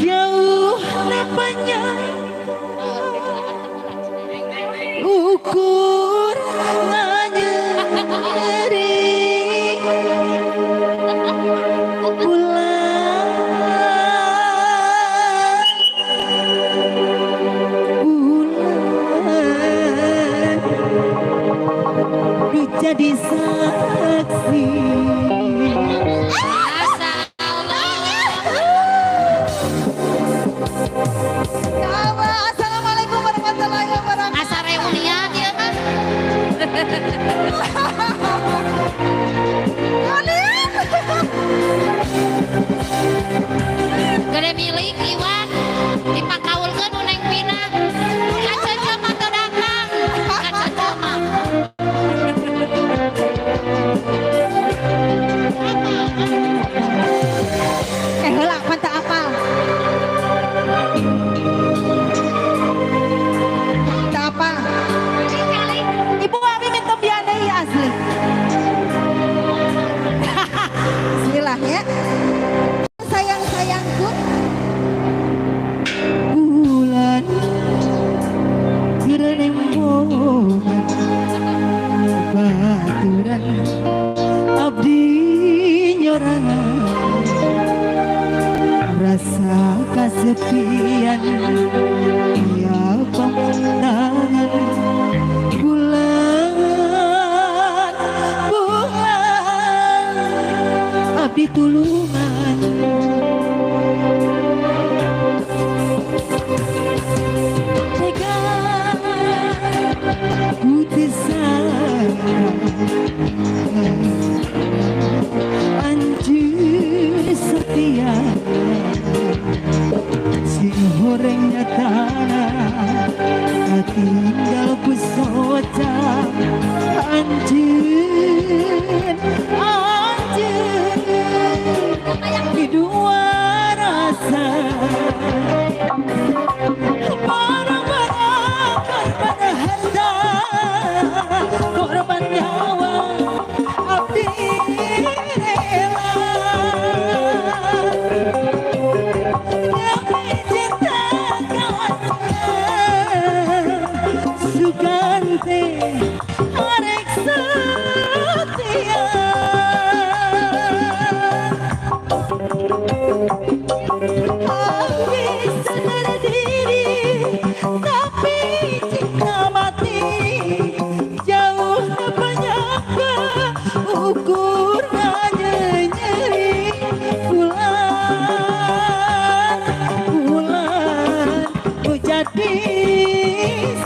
Jauh lepasnya ukur nyeri bulan jadi saksi. Assalamualaikum warahmatullahi wabarakatuh. Asa reunian ya kan? Gede milik Iwan dipakaulkeun nu Neng Pina. Kaca jelema teu datang. Kaca jelema. Heula manta apal. Tak apa. Ibu Abi minta biadai asli. Bismillah ya. Sayang-sayangku. Bulan gerembogan baturan abdi nyorangan rasa kesepian ya pemandangan bulan abdi tulungan tega putih anjir setia si gorengnya tanah tinggal pusoca anjir di dua rasa barang-barang pada harta korban nyawa abdi rela demi cinta sugante arek setia. Abi sadar diri tapi cinta mati jauh banyaknya ukurnya nyeri bulan jadi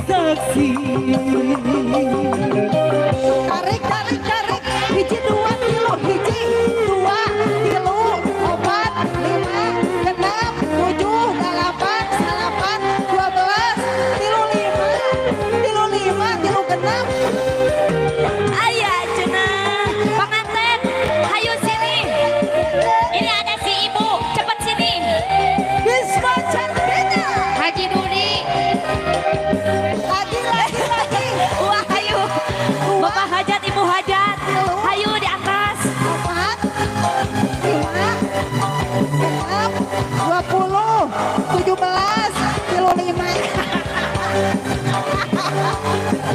saksi. Tarik hiji dua tilu hiji dua tilu opat lima genap tujuh delapan salapan 12 tilu lima tilu genap. Ayah cenah pengantin hayu sini. Ini ada si ibu, cepet sini. Bisma cantiknya Haji Dudi. lagi Wah hayu. Bapak hajat, ibu hajat. Hayu di atas. 4 5 genap 20 17 tilu lima.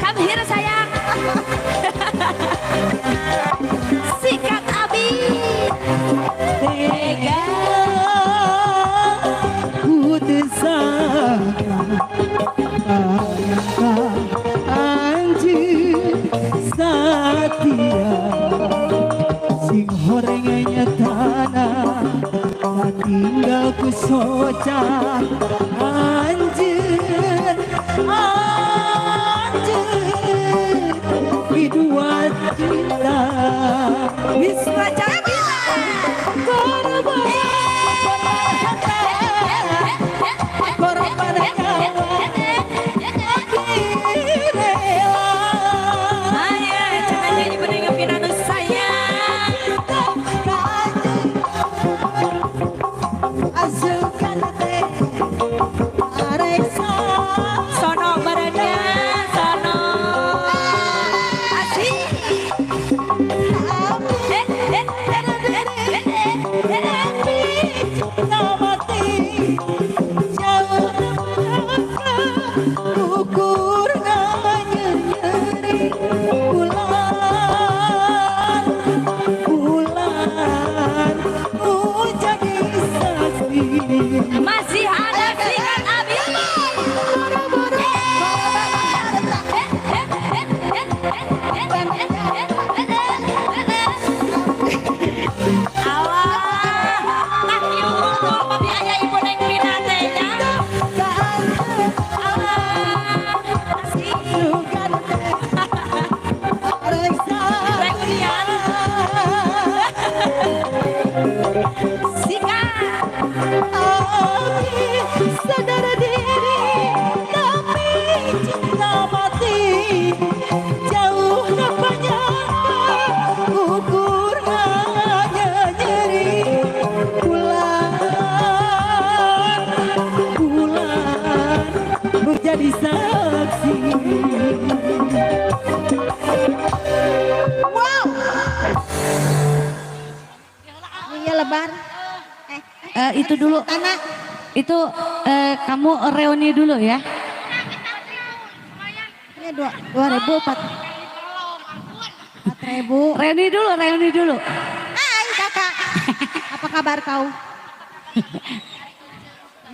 Come here sayang. Sikat Abi. Tega putusan anjir setia sing horengnya tanah tinggal ku soca anjir di dua cinta Wisma Jabila korban nyawa Ayah cenah jadi pendengar pinanu sayang. asukan teh arek Sono badannya sono. Asik. sebar. Itu dulu. Tanah. Itu kamu reuni dulu ya. Ini 2.000, 4.000. Reuni dulu. Hai kakak. Apa kabar kau?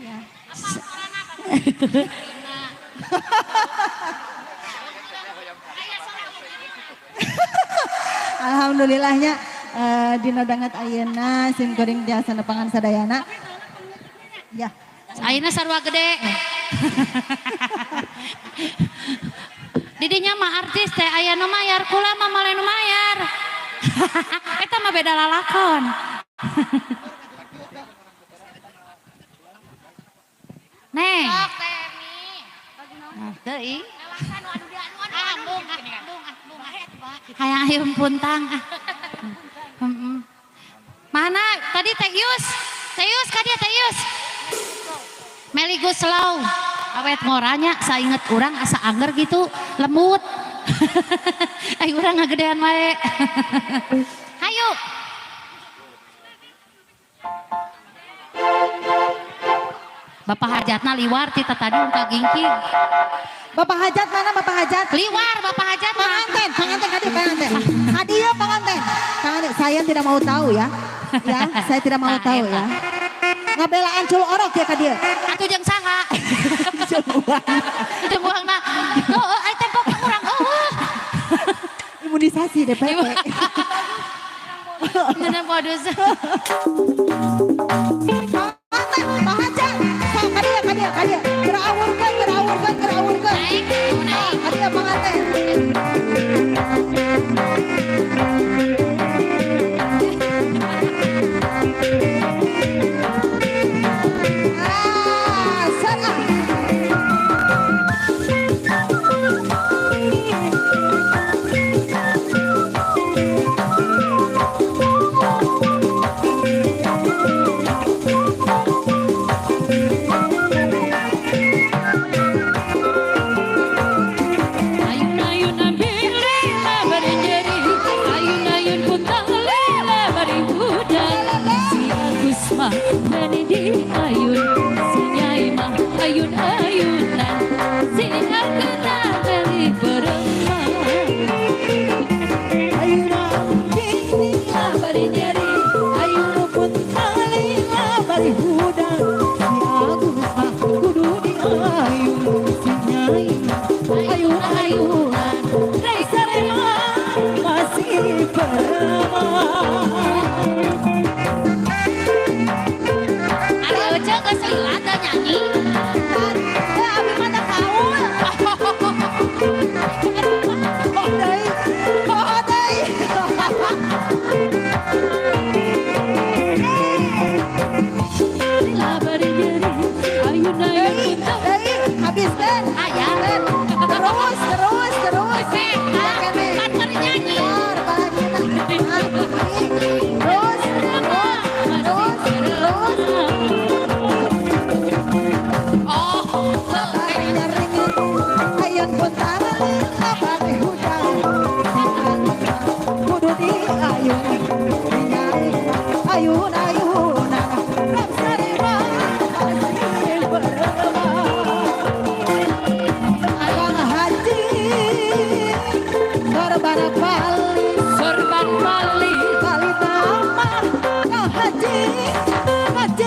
Ya. Alhamdulillahnya dina dangat ayeuna sim kuring jasa nepangan sadayana. Ya. Ayeuna sarua gede. Didinya mah artis teh aya nu mayar, kula mah male nu mayar. Eta mah beda lalakon. Neng. Nah, teuing. Hayang ayam puntang. Mana tadi Teh Yus? Teh Yus ka dia Teh Yus. Meli Guslow. Awet ngoranya sainget urang asa anger gitu, lembut. Ay urang ngagedean wae. Hayu. Bapak hajatna liwar ti tatadung ka gingking. Bapak hajat mana Bapak hajat? Liwar Bapak hajat mah. Pengantin hadir pengantin. Hadiah pengantin. Saya tidak mau tahu ya. Ya, saya tidak mau tahu ya. Ngabelaan cul orok ya ka dia. Atuh jeung saha? Jeung buangna. Oh, ai tempo kurang eueuh. Imunisasi DPP. Bener modus. Pak hajat. Sok ka dia. Gerawurkeun. Naik, naik. Hadiah pengantin. Ayun-ayun ambil lela berenjeri, ayun-ayun puntang lela beribudan. Si Agus mah menindi ayun, si Nyai mah ayun-ayunan, si Arkena beli beremah. Lela berenjeri, ayun puntang lela beribudan. Si Agus mah kudu diayun, si Nyai ayun-ayunan, Raisa rela masih beramah. Ari Ece geus lilada nyanyi. Abi mata kaul. Oh deui. Lela berenjeri, ayun-ayun puntang Deui, habis Ben. Aya. Terus. Kan keur nyanyi. Oh, Ayun pun tangan abadi hujan. Kudu diayun, dinyai ayun-ayunan. Ramsarima masih beremah. Abang haji korban Bali, sorban Bali, Bali damar kang haji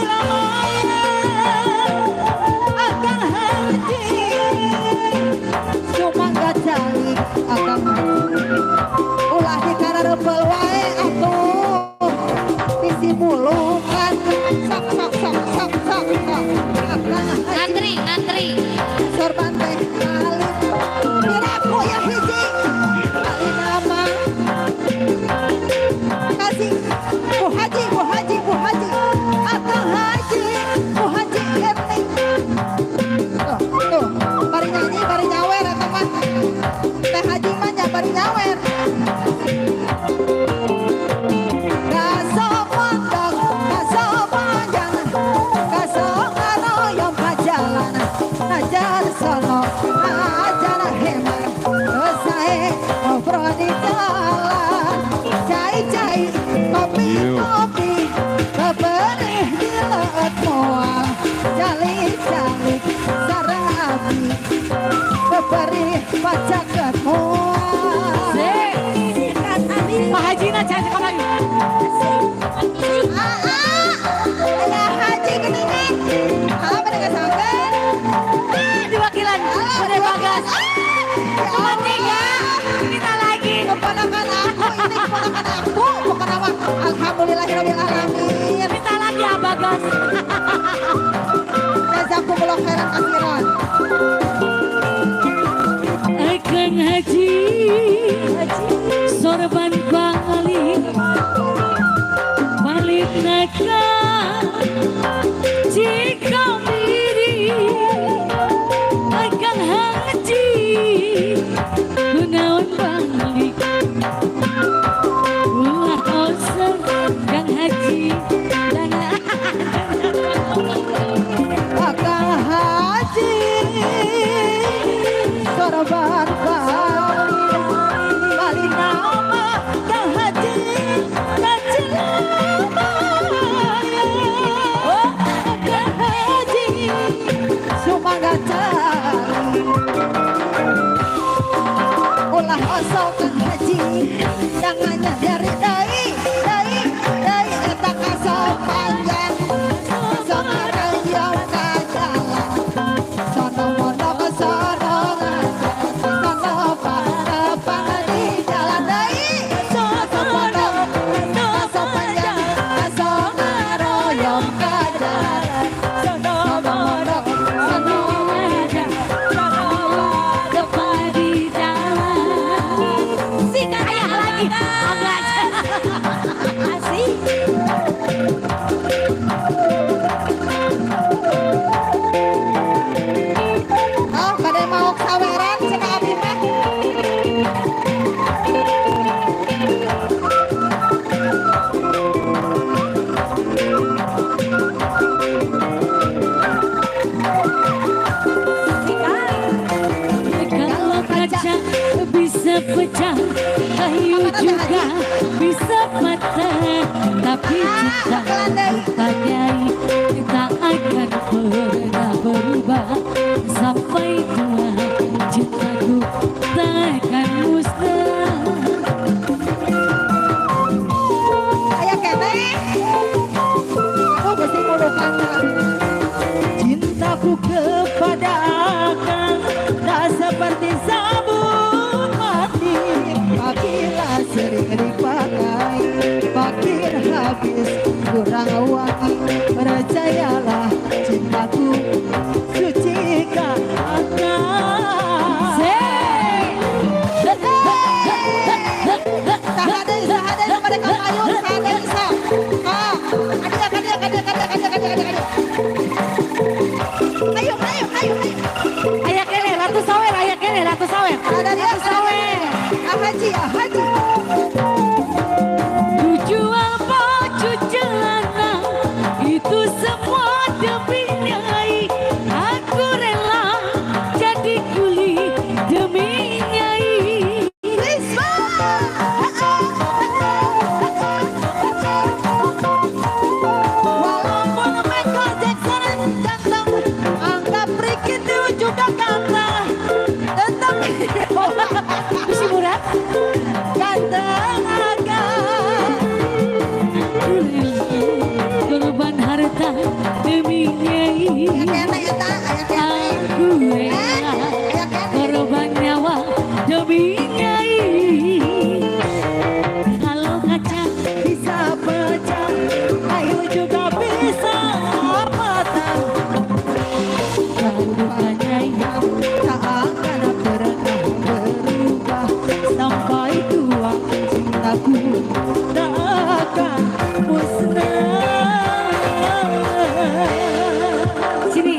lamanya. Akang haji cuma gajali akang ulah dikareupel wae atuh disimulukan sok akang haji ngantri. sorban teh alit diraku ya hiji kali nama kasih bu haji akang haji bu haji erning tuh bari nyanyi bari nyawer eta mah teh haji mah nya bari nyawer jagat moal. Sikat abi. Pak Haji na cantik kamu. Ayah haji geningan. Mereka sangkan. Diwakilan Bude Bagas. Cuma 3. Kita lagi. Keponakan aku, ini keponakan aku. Bukan apa. Alhamdulillahirrahmanirrahim. Kita lagi ya Bagas. Jazakumullah khairan kasiran. Akan haji. Sorban balik. Balik nakal. Jika diri. Akan haji. Gunawan balik. Ulah oseng Kang Haji. Akang haji. Sorban balik nama Kang Haji. Kang Haji. Sumangga cari. Ulah osok Kang Haji. Tangannya dari dai eta kasopanjang. Songarang yang kajalan. Sono mono ke sono ngajak. Sono pang di jalan dai. Sono mono kasopanjang. Songaroyong kajalan. Sono mono sono ngajak. Depan di jalan. Sikat ayah lagi. Asik. Oh, pada mau saweran cenah abdi mah. Kalau kaca bisa pecah, kayu juga bisa patah. Tapi cinta tanyai tak akan pernah berubah. Sampai tua cintaku takkan musnah. Aya kene. Oh, mesti mulukan. Cintaku kepada Akang tak seperti sabun mati. Apabila sering dipakai, makin habis kurang wangi. Percayalah cintaku suci ke Akang. Sahada pada kamayun, sahada bisa. Ah, adik. Ayo. Ayah kene Ratu Sawer, ayah kene Ratu Sawer. Ada dia, Ratu Sawer. Haji. Jual baju celana itu semua demi nyai. Aku rela jadi kuli demi nyai. Walaupun Michael Jackson ganteng, anggap Ricky itu juga ganteng. Tetap Bisi murah. ganteng agak. Korban harta demi nyai. Kene eta, aya kene. Aku rela korban nyawa demi nyai. Kalau kaca Bisa pecah, kayu juga bisa patah. bukan nyai. Tak akan pernah berubah sampai tua. Cintaku tak akan musnah. Sini.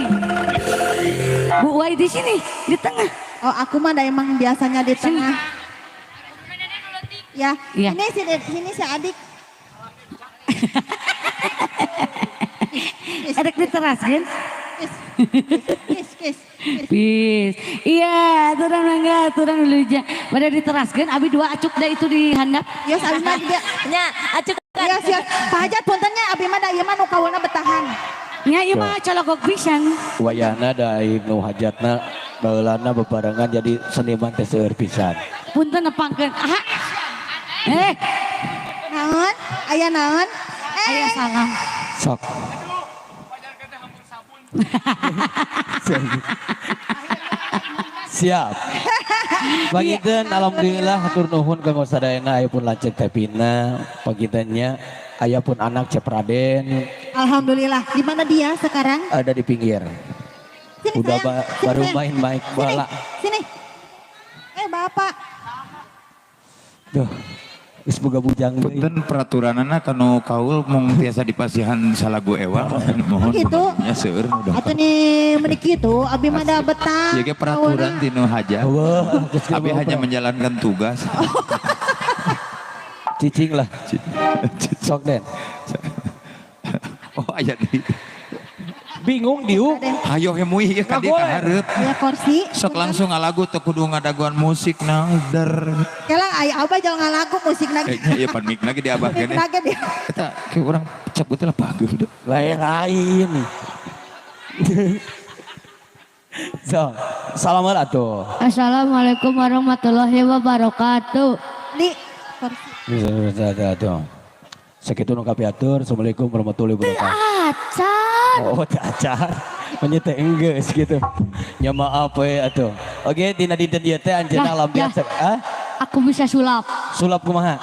Bu Wai di sini, di tengah. Oh, aku mah emang biasanya di tengah. Ya, Iya. sini si adik. Ada diteraskan? Kis. Bis. Iya, turun mangga, turun dulu aja. Pada diteraskan, abi 2 acuk dah itu dihandap. Ya, abis mah dia. Nya, acuk. Ya, siap. Pak Hajat puntennya abis mah da ieu mah nu kaulna betahan. Nya ieu mah cologok pisan. Wayahna da nu hajatna baheulana bebarengan jadi seniman teh seueur pisan. Punten nepangkeun. Aha. Naon? Aya naon? Aya salam. Sok. Siap. Pagiteun alhamdulillah hatur nuhun kanggo sadayana aya pun lanceuk tepina, pagiteunnya aya pun anak Cep Raden Alhamdulillah. Di mana dia sekarang? ada di pinggir. Sini Udah sayang. Sini, baru sayang. main mic bola. Sini. Bapak. Tuh. Geus boga bujang deui. Punten peraturanana kanu kaul mung tiasa dipasihan salagu ewang mohon Gitu. nya seueur nu Atuh nih menik kitu abdi mah da betah. Jadi peraturan tinu haja. Wah, geus Abi ngomong hanya apa? menjalankan tugas. Cicing lah. Sok Den. Oh aya di. Bingung diu. Hayo hemui ieu ka dieu boleh. kahareup. Ya kursi. Sok langsung ngalagu teu kudu ngadaguan musik nah der. Kelang aya abah jangan ngalagu musik lagi. Kayaknya ieu pan mic lagi diabah Musik kene. lagi dia. Eta ke urang cabut lah bagus. Lain. So, assalamualaikum. Assalamualaikum warahmatullahi wabarakatuh. Nih kursi. Sakitu nu kapiatur. Assalamualaikum warahmatullahi wabarakatuh. Acan. Oh, acar. Menyete enggeus gitu. Ya maaf we atuh. Oke, dina dinten ieu teh anjeunna Yah, lampian yah. Aku bisa sulap. sulap kumaha?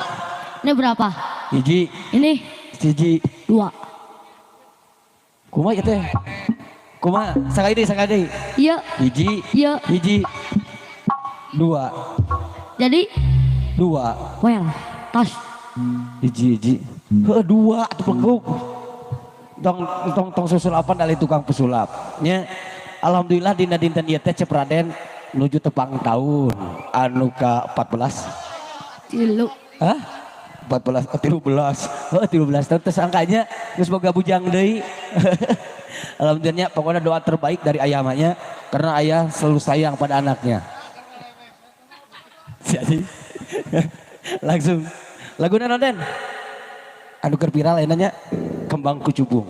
Ini berapa? Hiji, Ini hiji. 2. Kumaha ieu teh? Kumaha? Sakali deui. Iya. Hiji, Iya. hiji. 2. Jadi 2. well, tos. Hiji. Heuh 2 atuh pelengkuk. Tong susulapan dari tukang pesulap. Nya alhamdulillah dina dinten ieu teh Cep Raden nuju tepang tahun anu ka 14. Tilu. Hah? 14 13. Heuh 13 tahun teh angkanya geus boga bujang deui. Alhamdulillah pokoknya doa terbaik dari ayah mamanya karena ayah selalu sayang pada anaknya. Jadi langsung lagu Raden. Anu keur viral enanya Kembang Kucubung.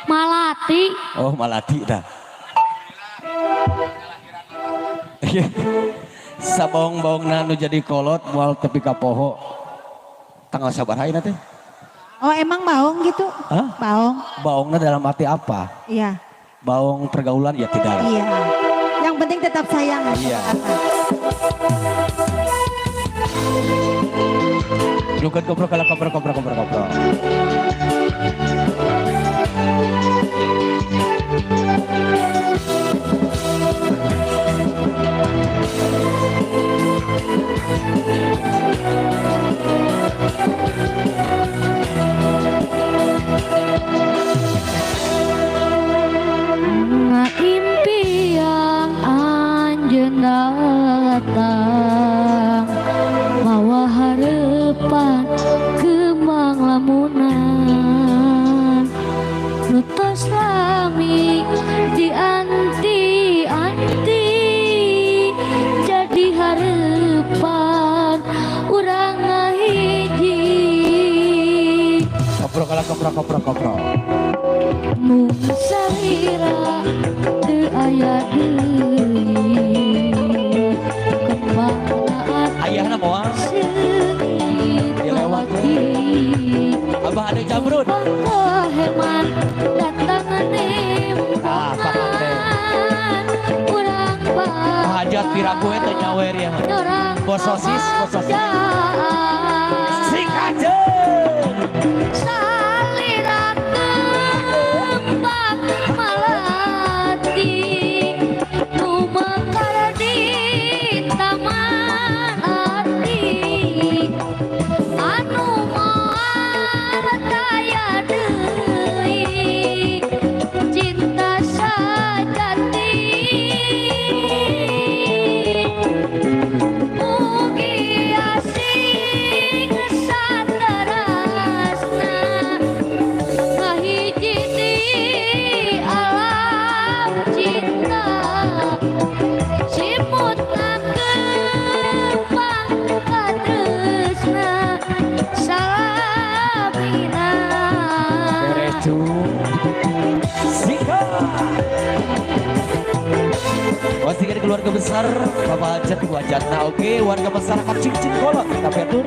Malati. Oh, Malati dah. Sabaung-baungna nu jadi kolot moal tepi ka poho. Tanggal sabaraha ieu teh? Oh emang baong gitu? Hah? Baong. Baungna dalam arti apa? Iya. Baung pergaulan ya tidak. Iya. Yang penting tetap sayang. Iya. Nukeun kopro kala kopro. Impian anjeun datang mawa harapan kembang lamunan nutos lami dianti-anti jadi harapan urang ngahiji Kopro kala kopro. mung salira teu aya deui kembang Ayahna moal. seungit Dia lewat, lagi Abah ada jamrut. heman datang Ah, pamanten. urang Hajat piraku teh nyawer ya. orang Bos sosis. Sing aja. salira kembang malati nu mekar di taman ati anu moal daya deui cinta sajati mugi asih keluarga besar Bapak Hajat Ibu Hajatna. Oke, warga masyarakat Cincin Kolot kita petur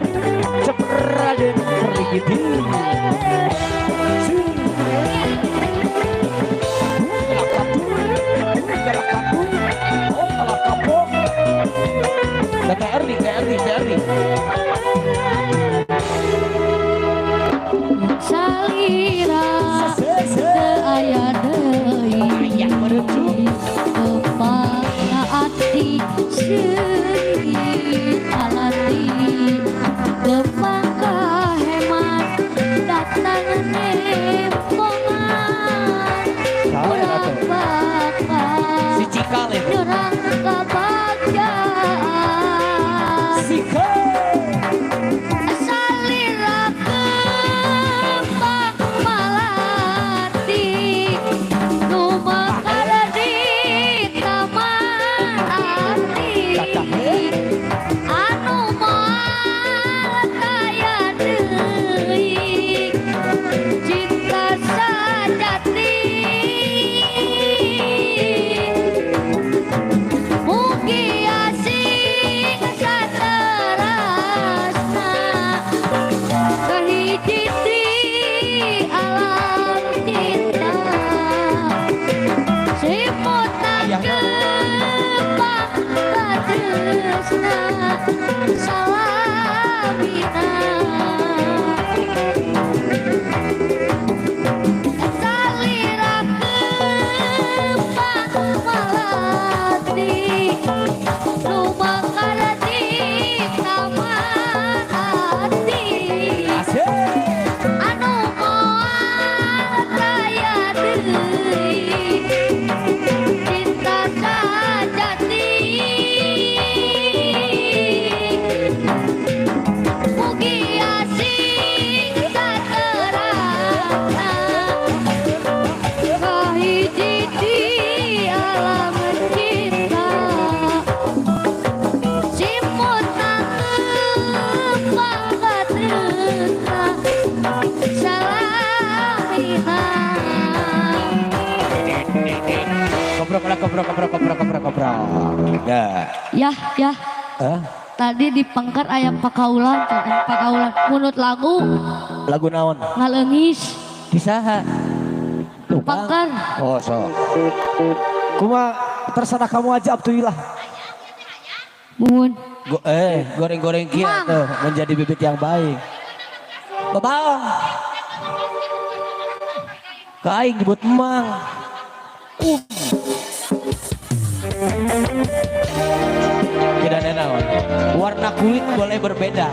Cepraden Perligiti. TRI. Salira aya deui kepala ati seui alati kepaka hemat datang nempongan urang bakal Si Cikal itu. nyerang kebahagiaan salira kembang malati nu makada di taman ati anu moal kaya deui cinta sajati mugi asing saterasna kahiji di alam cinta simutna kembang kadesna salamina salira kembang malati nu makada di taman hati anu moal kaya deui cinta sajati mugi asing saterasna kahiji di alam cinta simutna kembang kadesna salamina Koprok. Ya. ya Hah? tadi di pangkar ayam pakaulan munut lagu Lagu naon? ngaleungis Kisaha. Tuh, Bang. pangkar Oh, so. Kuma terserah kamu aja Abdulillah. mun Goreng-goreng kia Mang. tuh menjadi bibit yang baik. Babang. Kaing nyebut emang. Tidak ada naon. Warna kulit boleh berbeda.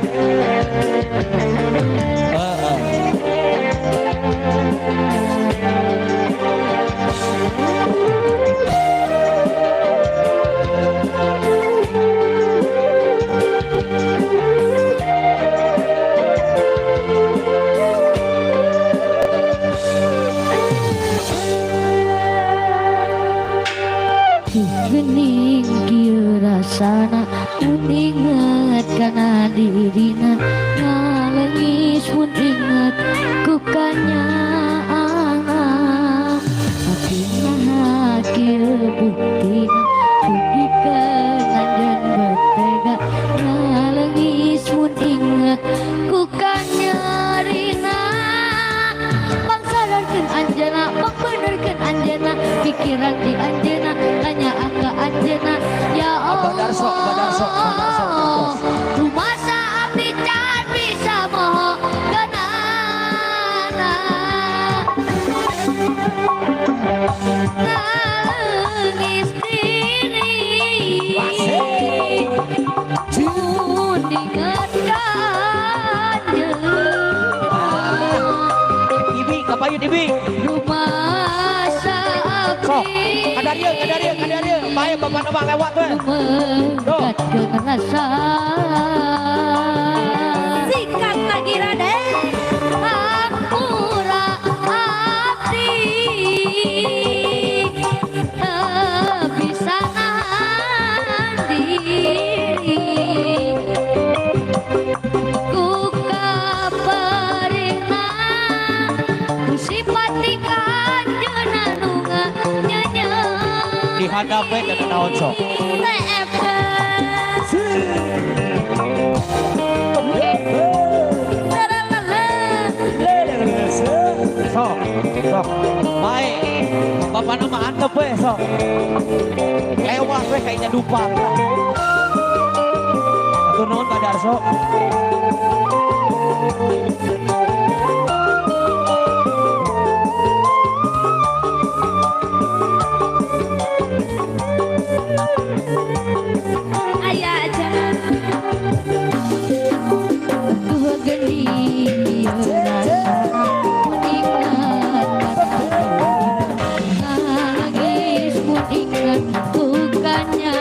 gening kieu rasana inget kana dirina ngaleungis mun inget ku kanyaan tapi nah kieu buktina dugikeun anjeun betega ngaleungis mun inget ku kanyarina bang sadarkeun anjeunna bang benerkeun anjeunna pikiran di anjeunna tanya angka anjeunna ya Abah Darso. rumasa abdi can bisa moho kenana nangis diri mun inget kanjeun Ibi, kapayun Ibi. rumasa Sok, abdi kadaria. Bae bapak nembang lewat tuh. menggatkeun rasa Sikat lagi Raden. Hampura abdi bisa nahan diri ku kabarina ku simpati kanjeunna nu nyanyi ngadap we kana naon sok. Sok, sok. Baik. Bapak nama antep we sok. Ewah we kayaknya dupa. Atur nuhun Pak Darso. Ayah jangan tuh geni lagi semua ingat bukannya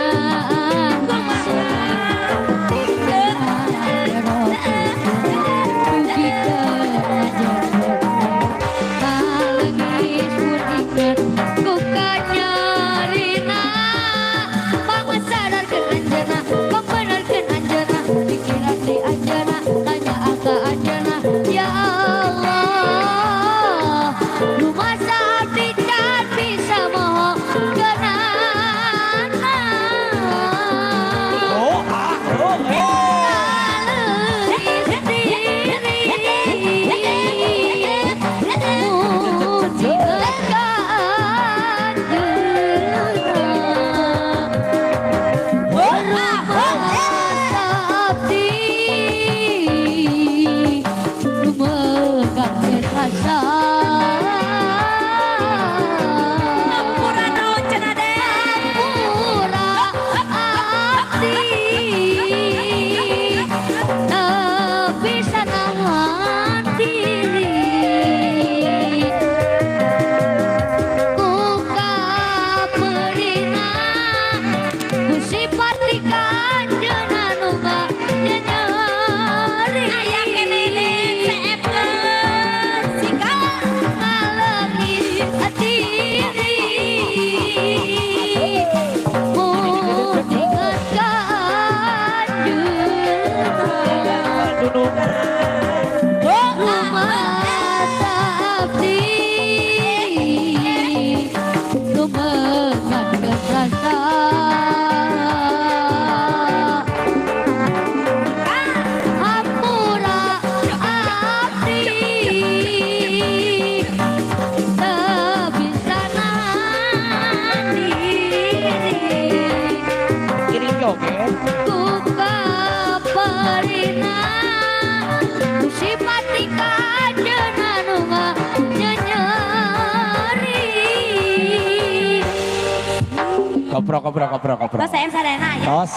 Kopro. Tos saya sadana ya. Tos.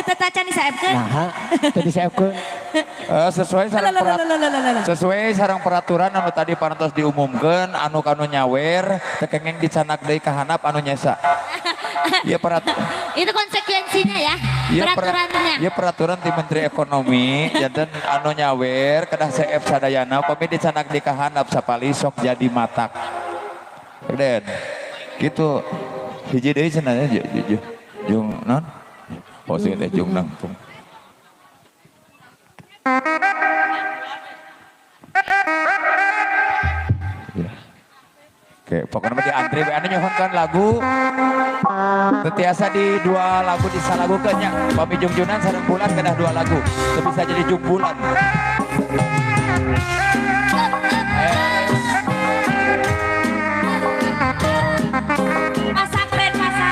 Tetacan disaepkeun. Nah, tadi disaepkeun. Sesuai sareng peraturan anu tadi parantos diumumkeun anu nyawer teu kenging dicanak deui ka handap anu nyesa. Ieu Itu konsekuensinya ya. Peraturannya. Ieu peraturan ti Menteri Ekonomi janten anu nyawer kedah CF sadayana upami dicanak di ka handap sapali sok jadi matak. Den. Gitu. Hiji deui cenah jeung non. Oh sing teh jeung nangtung. Oke, pokoknya di antri anu nyohonkan lagu tetiasa di 2 lagu disalagukeun nya. Pami jungjunan sareng bulan kedah 2 lagu. Teu bisa jadi jung bulan. Masak red masak.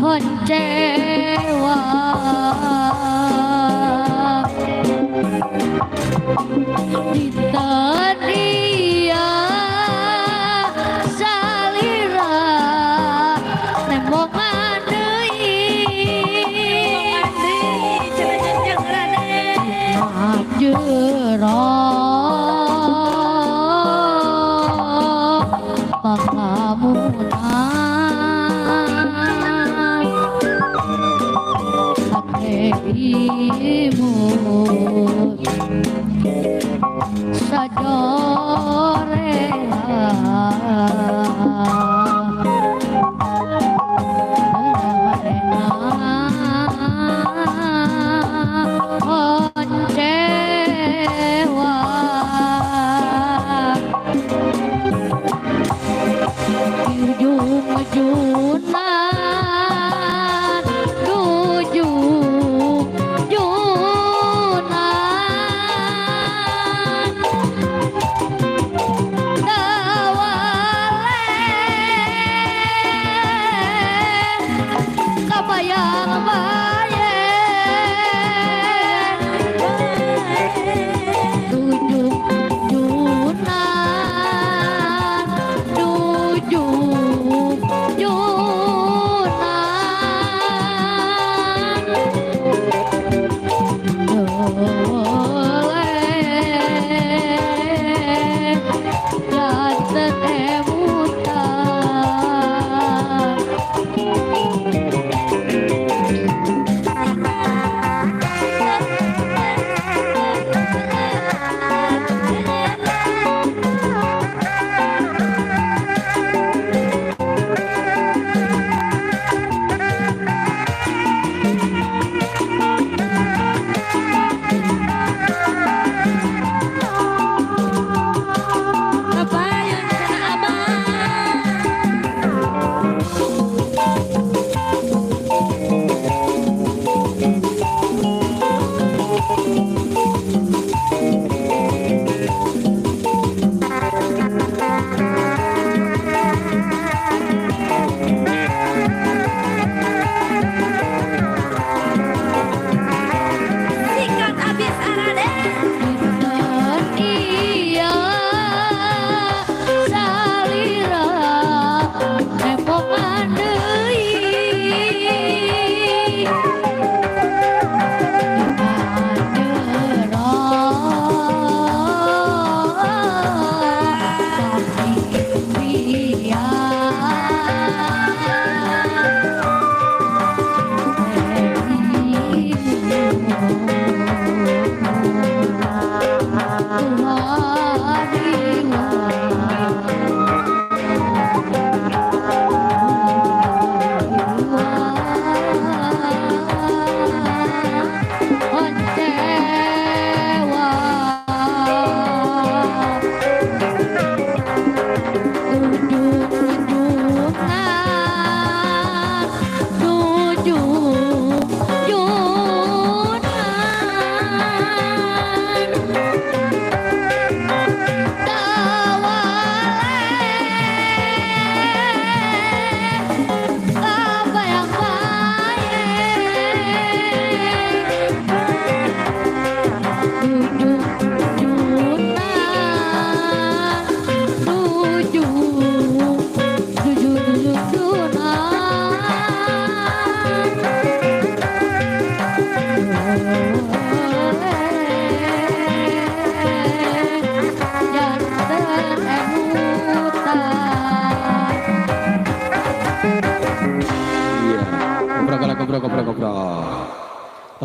Honcewa Dinten dia salira nembongan deui jero pakamunan imut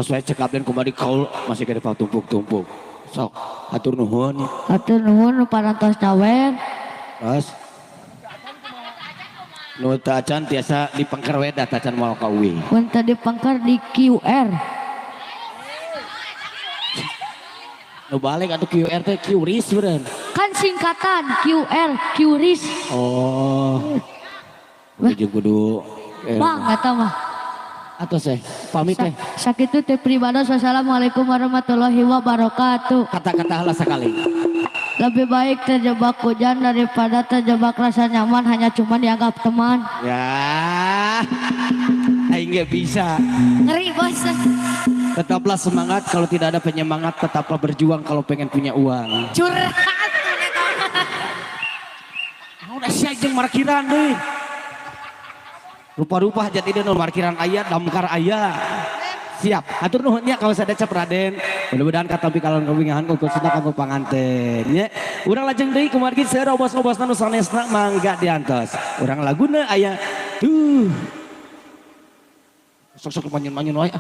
Pas saya cek abden kembali kaul masih kena tumpuk-tumpuk. Sok, hatur nuhun. Hatur nuhun parantos cawer. Terus nu tacan tiasa dipengker we da tacan moal ka uwi. Mun tadi pengker di QR. Nu balik atuh QR teh QRIS beureun. Kan singkatan QR, QRIS. Oh. Kudu kudu Bang kata mah. Atau saya pamit teh. Sakitu teh pribadi. Wassalamualaikum warahmatullahi wabarakatuh. Kata-kata halah sekali. Lebih baik terjebak hujan daripada terjebak rasa nyaman hanya cuma dianggap teman. Ya, aing nggak bisa. Ngeri bos. Tetaplah semangat, kalau tidak ada penyemangat tetaplah berjuang kalau pengen punya uang. Curhat. Udah siap jeung markiran deh. Rupa-rupa jadi deh markiran ayah, damkar ayah. Siap, atur nuhunnya kalau saya cep Raden. Mudah-mudahan kata kalon kewingahan khususnya kanggo panganten nya. Urang lajeng deui kumargi saya robos-robosna nu sanesna mangga diantos. Urang laguna aya tuh. Sok-sok manyun-manyun wae.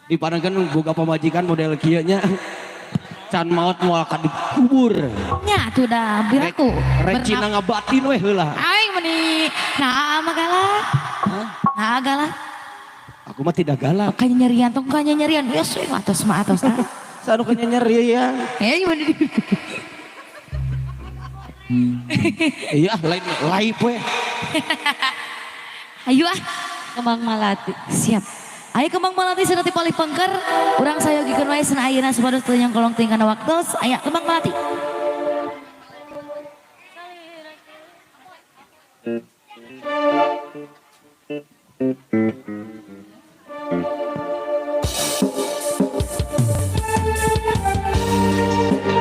Dipanangkeun boga pamajikan model kieu nya. Can maot moal ka dikubur. Nya tuh dah biraku. Recina ngabatin weh heula. Aing meni nah magalah. Nah galak. Aku mah tidak galak. Kanya nyerian tong kanya nyerian. Yes, atos mah atos tah. Sanu kanya nyeri ya. Gimana di. Iya lain live weh. Ayo ah. Kembang Malati. Siap. Ayo kembang melati sudah tipali pengker. Urang saya gikeun wae sana ayeuna supados teu yang kolong teuing kana waktos. Aya kembang melati.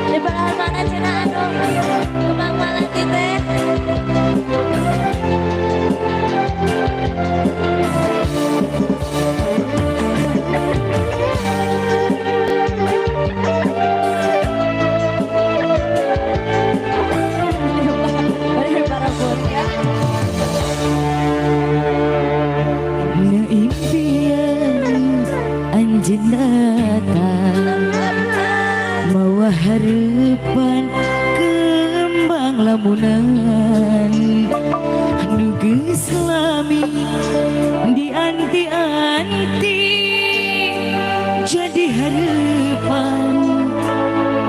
Di belahan mana cina aduh. Kembang Malati teh. Mawa harapan kembang lamunan nu geus lami dianti-anti jadi harapan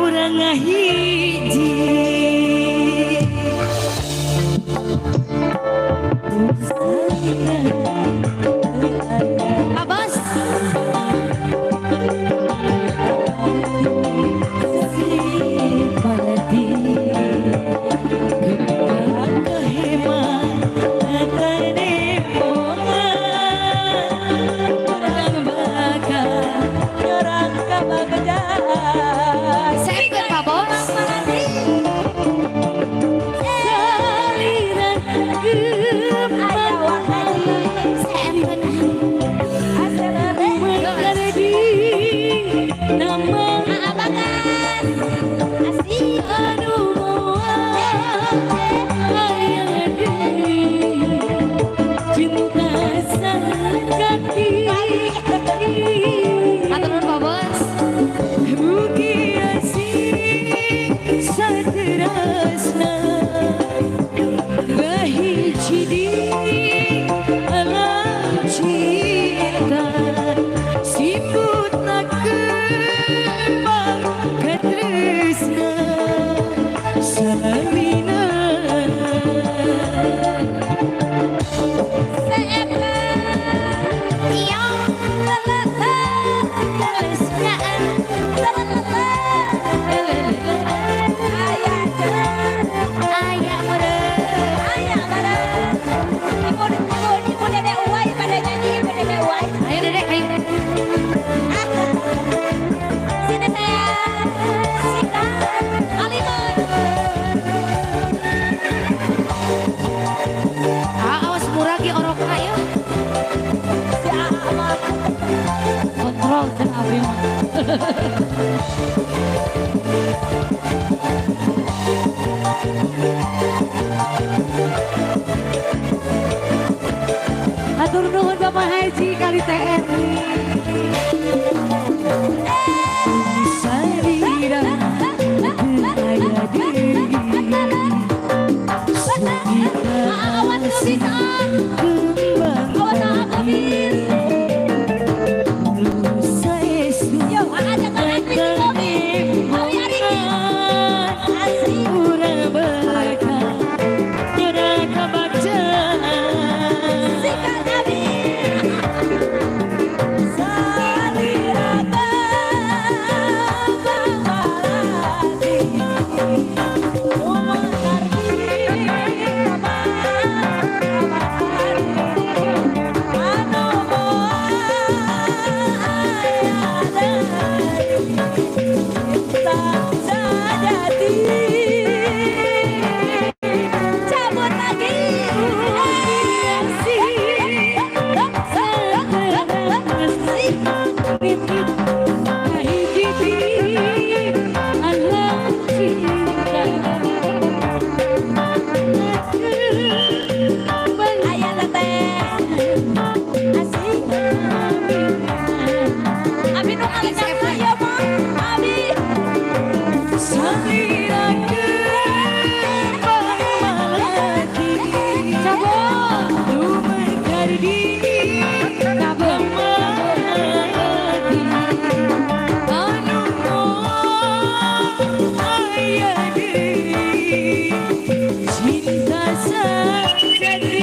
urang ngahiji. Abas. Saya ikut Pak Bos. Atur Pak Bos. Ayo Dedek, ayo. Sini sayang. Sika. Alimun. Awas muragi orok ayo. Si Amal. Kontrol jeung abdi mah. Atur nuhun Bapak Haji kali TNI. Sarira aya deui. Awas lu bisa. Awas habis. Yo, ada kan di mobil. Awi ari. Asli. Ura berkah. Ura kabaca. Abi nu ngalikan saya mah, Abi. Salirakeun malaki, cabang lumeh kardi, cabang malaki. Anu moal aya deui, cinta sajati.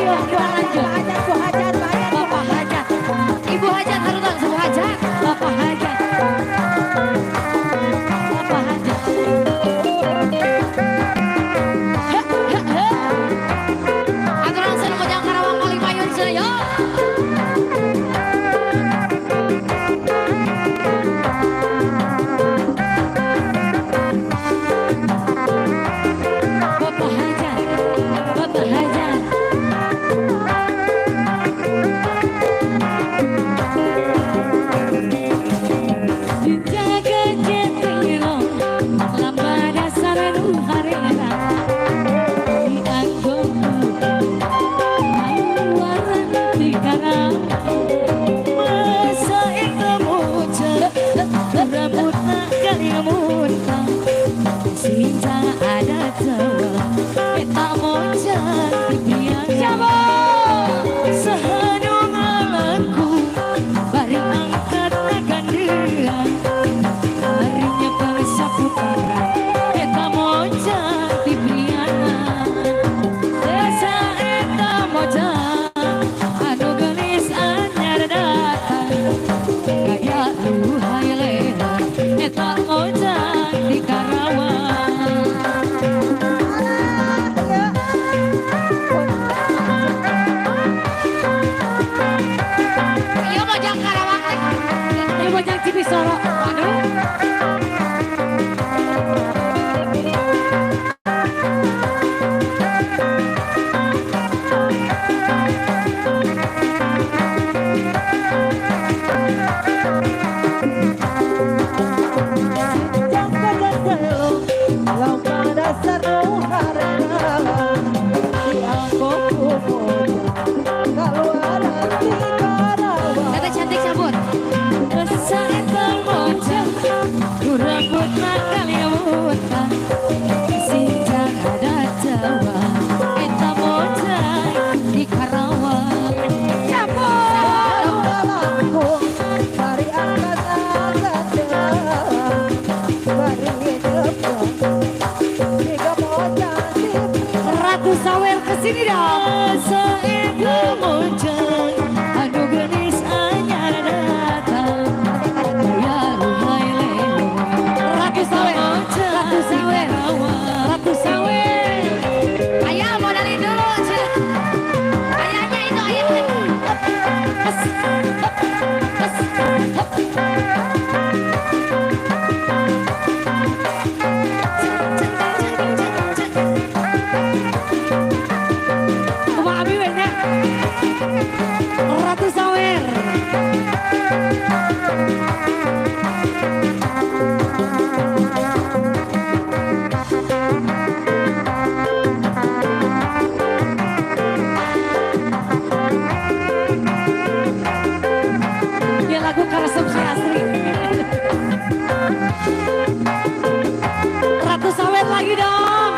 Ayo kita lanjut. Bapak Hajat. Ibu Hajat harus tahu Ibu Hajat. Bapak Hajat. Bapak Hajat. Aturan sana Mojang Karawang kali payun saya. Bapak Hajat. Bapak Hajat. Dijaga jentiro lambada saranu harena dianggo maluaran dikarang masa itu muncul rambutnya kali muntah sinta ada tawa kita muncul dibiang siapa sehanu malamku bari angkat gandian harinya bersapu tangan kita muncul dibiang desa kita muncul anu gelis anyar datang kayak luhai lena kita muncul di Karawang. Iya Mojang Karawang. Ini Mojang Cipisoro. Aduh. Tete cantik sabun. Rambut nakal yang muntah sinjang ada jawa kita mojang di Karawang Ratu Sawer kesini dong seibu mojang anu genis anyar datang ya ruhai lelo Ratu Sawer Ratu Sawer Ratu Sawer Ayah modalin dulu. Ayahnya itu ayahnya. Kuma abi wenya Ratu Sawer dia lagu Karasumsi Asri Ratu Sawer lagi dong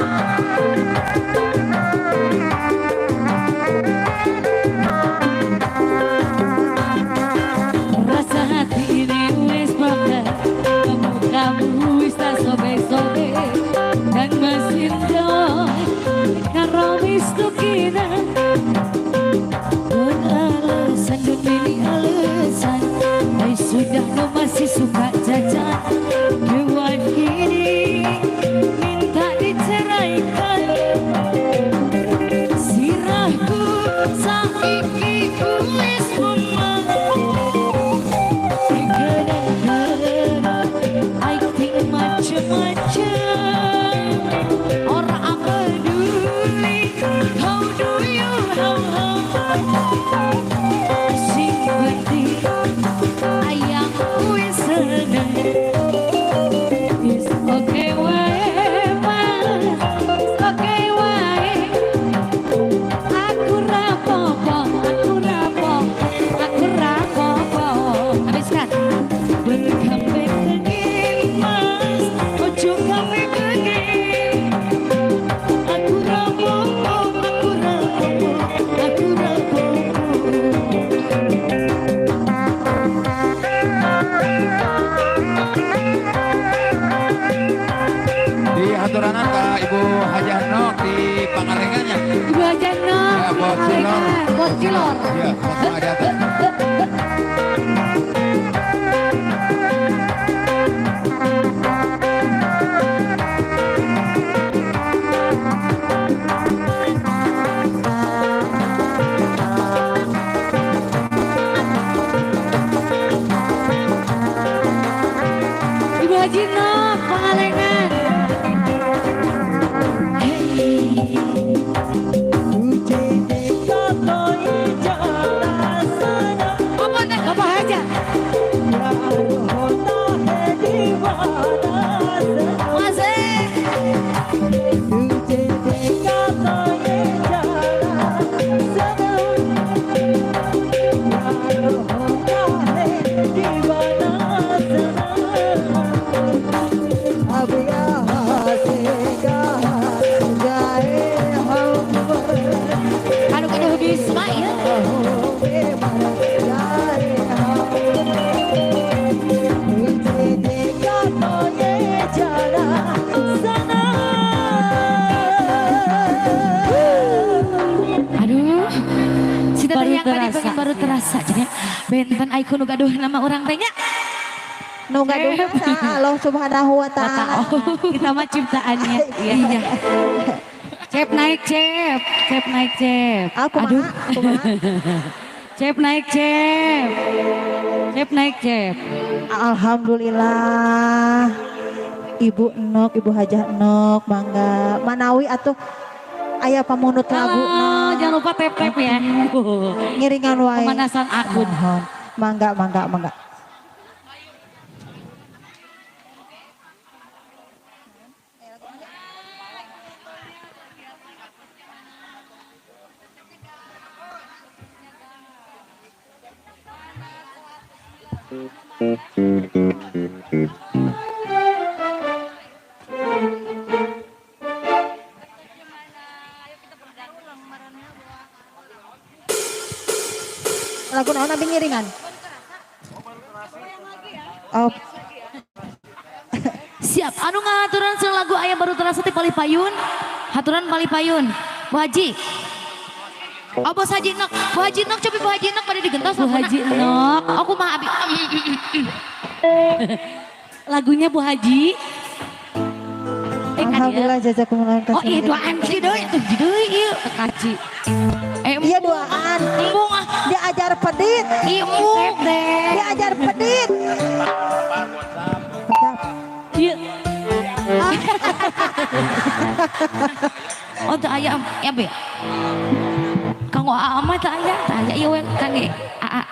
rasa hati ini wis bangga kamu wis tak sobek-sobek dan mesin dong karo wis tukina dan alasan dan milih alasan ay sudah kau masih suka jajan kewan kini minta diceraikan sirahku saiki wis mumang kadang-kadang I think macam-macam orang peduli how do you how sing penting ayang wis seneng it's okay wae mas it's okay wae aku rapopo habiskan berkampe kenging mas ojo kampe kenging aku rapopo Pangalengan, Bocilor. Iya, foto aja teh. Ibu Haji Nok, Pangalengan. Apa teh? Bapak Haja. Masih. Anu kada Bisma ya. Aduh. Si teteh Baru yang tadi terasa. pengen baru terasa jadi benten ai kudu gaduh nama orang teh nya. Nu gaduh sa Allah Subhanahu wa taala. Kita mah ciptaannya. Iya. Cep naik cep, cep naik cep. Aku Aduh, kumaha? cep naik cep, cep naik cep. Alhamdulillah. Ibu Nok, Ibu Hajah Nok, mangga manawi atuh aya pamunut lagu. Halo, jangan lupa tap tap ya. Ngiringan wae. Pemanasan akun. Mohon. Mangga, mangga, mangga. Lagu naon abi ngiringan? Oh, Siap. Anu ngaturan sing lagu aya baru terasa ti Palipayun. Haturan Palipayun. Bu Haji. Oh Bos Haji Nok. Bu Haji Nok coba Bu Haji Nok pada digentos. Bu Haji Nok. Aku mah abi. Lagunya Bu Haji. alhamdulillah jazakumullah Oh iya duaan sih deui tuh deui ieu. Kaci. Iya duaan. Embung ah. Diajar pedit. Embung deh. Diajar pedit. Iya. Oh teu aya ya be. Kanggo Aa mah teu aya, ieu we kangge Aa.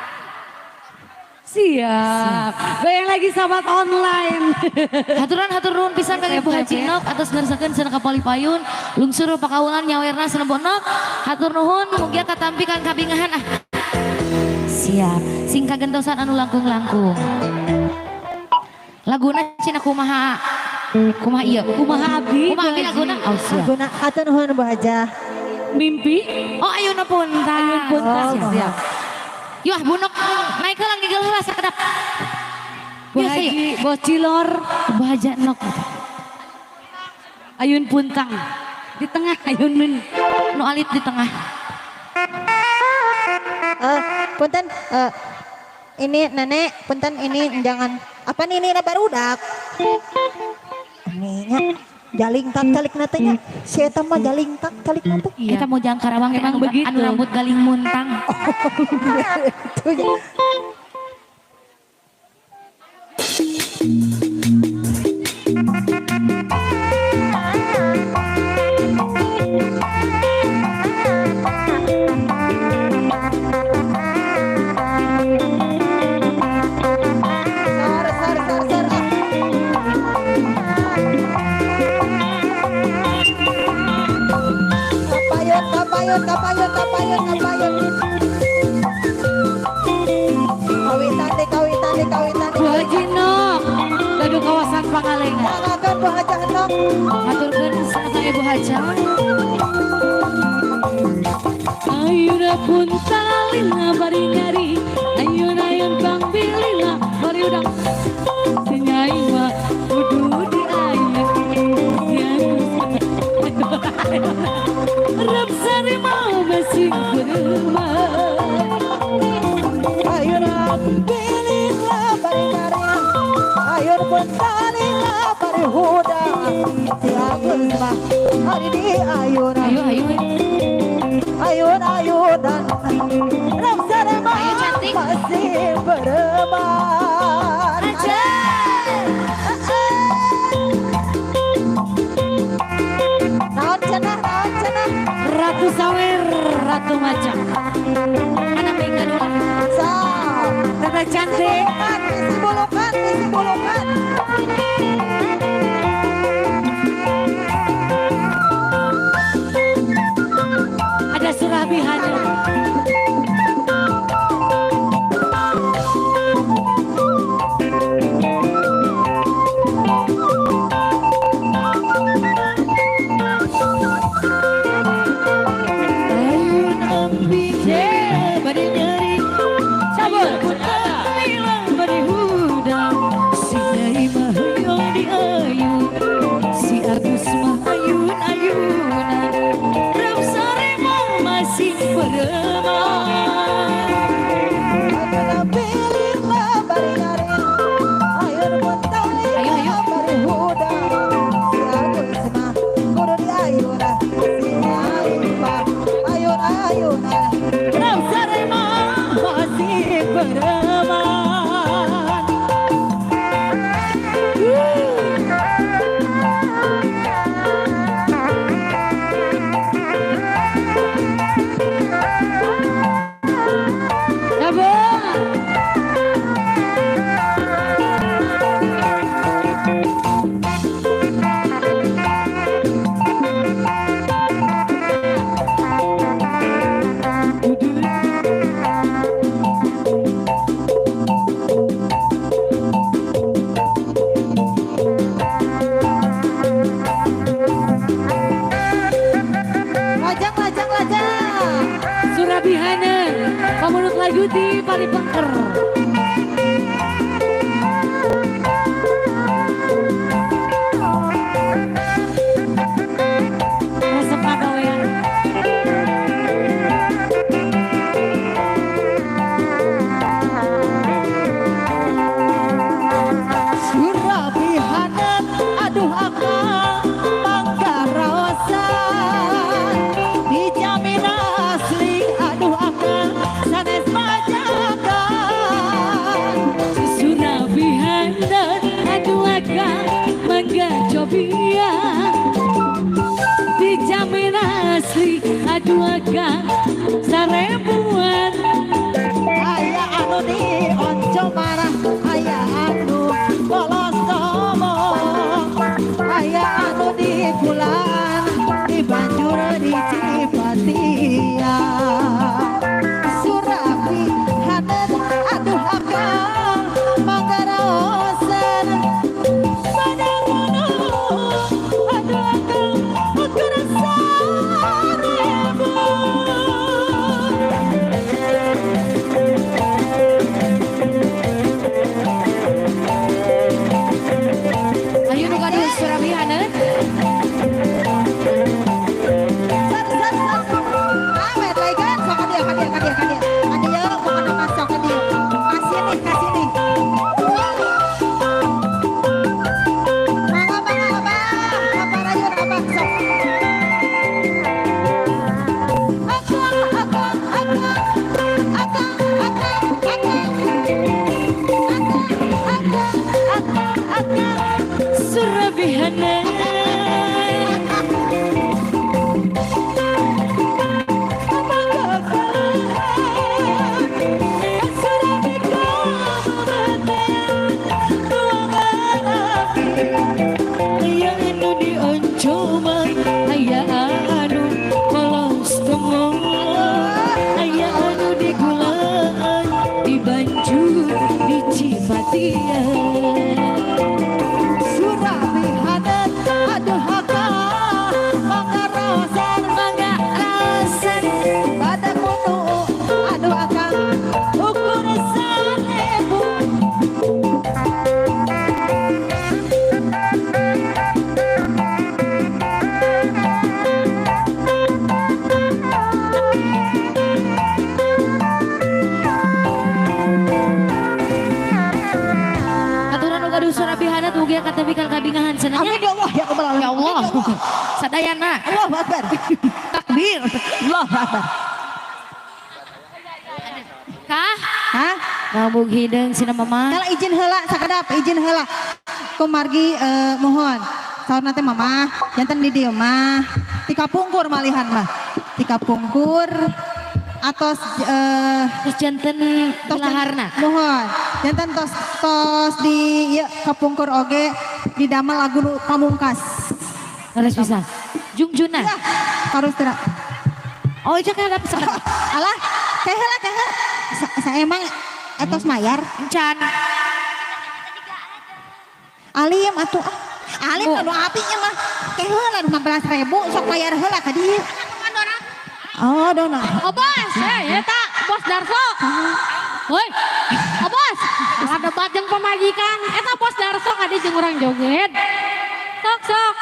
Siap. Bayang lagi sahabat online. Haturan hatur nuhun pisan ka Ibu Haji Nok atas ngarsakeun cenah ka Palipayun, lungsur pakawulan nyawerna Senebo Nok. Hatur nuhun mugia katampi kang kabingahan ah. Siap, sing kagentosan anu langkung-langkung. Laguna cenah kumaha? Kumaha ieu? Kumaha abdi? Kumaha abdi laguna? Oh siap. Guna atur nuhun Bu Hajah. Mimpi? Oh ayeuna punta. Ayun punta. Oh, Siap. Yah bunok naik ke langit geuleuh sakedap. Bu Biasa ya. Haji Bocilor. Bu Haja Nok. Ayun puntang. Di tengah ayun nun. Nu alit di tengah. Punten ini nenek, punten ini jangan apa nih ini barudak. Ininya jaling tak kalik natenya. Si eta mah jaling tak kalik nate. Kita mau jalan Karawang Emang anu, begitu. anu rambut galing muntang. Itu ya. Kapayun. Kawitan. Bu Haji Nok. Gaduh kawasan Pangalengan. Tangakan Bu Hajah Nok. Aturkeun sana Ibu Haja. Ayeuna puntalina bari nyari. Ayun Bang Bilina bari udang. Senyai mah kudu diayun. Rep sari mau besing si Agus mah hari di ayunan. Ayo, ayo. Ayun-ayunan Ramsara mah Ayo, cantik. masih berempat. Naon cenah, naon cenah. Ratu Sawer, Ratu Macam. Mana Mega dong? Sok. Tata cantik. Misi bulukan, misi bulukan. Ada Surabi Hanum. Ayun ambije bari nyeri cabul hilang bari hudang si dari mah hoyong di ayun si Agus mah ayun-ayunan Ramsari mah masih beremah. Ayo pilih mah bari ngarin. Ayun muntali Ayo, ayo. mah bari hudang. Si Agus mah kudu di ayunan. Si Aing mah ayun-ayunan. Ramsari mah masih beremah. Lajang, lajang, lajang. Surabi Hanum, pemenut lagu di Paripengker. Resep pagawean. Surabi Hanum, aduh akang Manggarosan dijamin asli, aduh akang sanes pajakan. sadayana. Allah Akbar. Takbir. Allah Akbar. Kah? Hah? Ngabung hidung sina mama. Kalau izin heula sakadap, izin heula. Kumargi mohon. Saur nanti mama, jantan di dieu mah. Tika pungkur malihan mah. Tika pungkur atos Terus janten laharna. mohon. Jantan tos di ieu kapungkur oge didamel lagu nu pamungkas. Harus bisa. Jungjuna. Ya, harus tera. Oh itu kan dapat sebentar. Alah, teh heula teh heula. Saya emang etos mayar. Encan. Alim atuh ah. Alim anu apinya mah. Teh heula 15.000 sok bayar heula ka dieu. Oh, dona. Oh bos, ya tak bos Darso. Woi, oh bos, ada debat yang pemajikan. Eta bos Darso kadi jeung urang joget. Sok.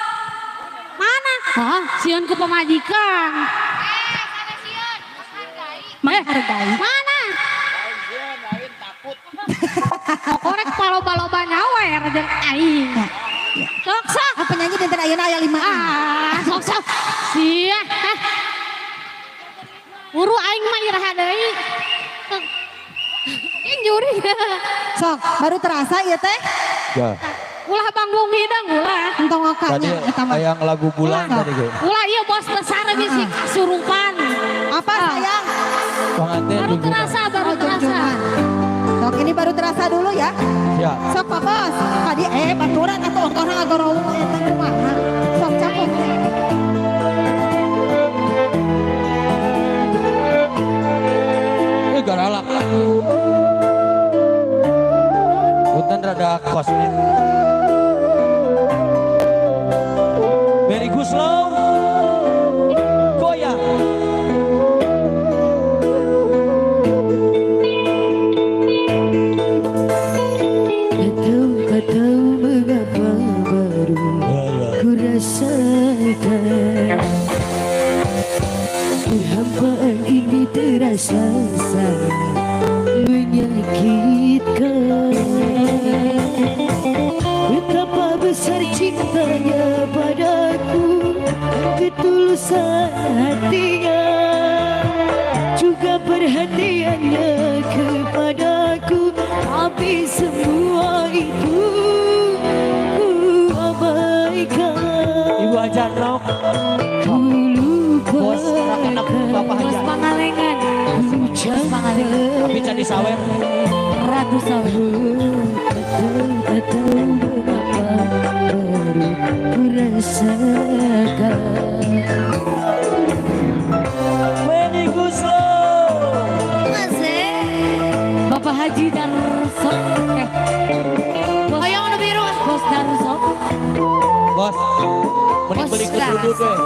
Mana? Hah, sieun ku pemajikan. Menghargai. Mana? Korek palo-paloba nyawer jeung aing. Sok. Ah, penyanyi dinten ayeuna aya 5. Ah, sok. Sia. Uru aing mah iraha deui. Injuri. Sok, baru terasa ieu teh. Ya. Ulah banggung hidang ulah. Entong Tadi okanya eta mah. yang lagu bulan tadi ge. Ulah ieu bos besar bisik surupan. Apa sayang? Pengantin Baru junjungan. terasa, baru Oh, terasa. junjungan. Sok ini baru terasa dulu ya. Ya. Sok Pak Bos. Tadi baturan atau orang agorong eta kumaha. Sok capek. Garalak. Punten rada kosnya. Very good slow. Goyang. Kau tahu mengapa baru ku rasakan kehampaan ini terasa sangat menyakitkan. Betapa besar cintanya padaku, ketulusan hatinya, juga perhatiannya kepadaku. Tapi semua itu ku abaikan. Ibu ajar nok. Ku Bos anak Bapak Bos aja. Pangalengan. Bos Pangalengan. Tapi jadi sawer. Ratu Sawer. Tak tahu mengapa baru ku rasakan. Very good slow. Bapak Haji Darso. Bos yang warna biru. Bos Darso. Bos, mending beli Bos, kudu deh.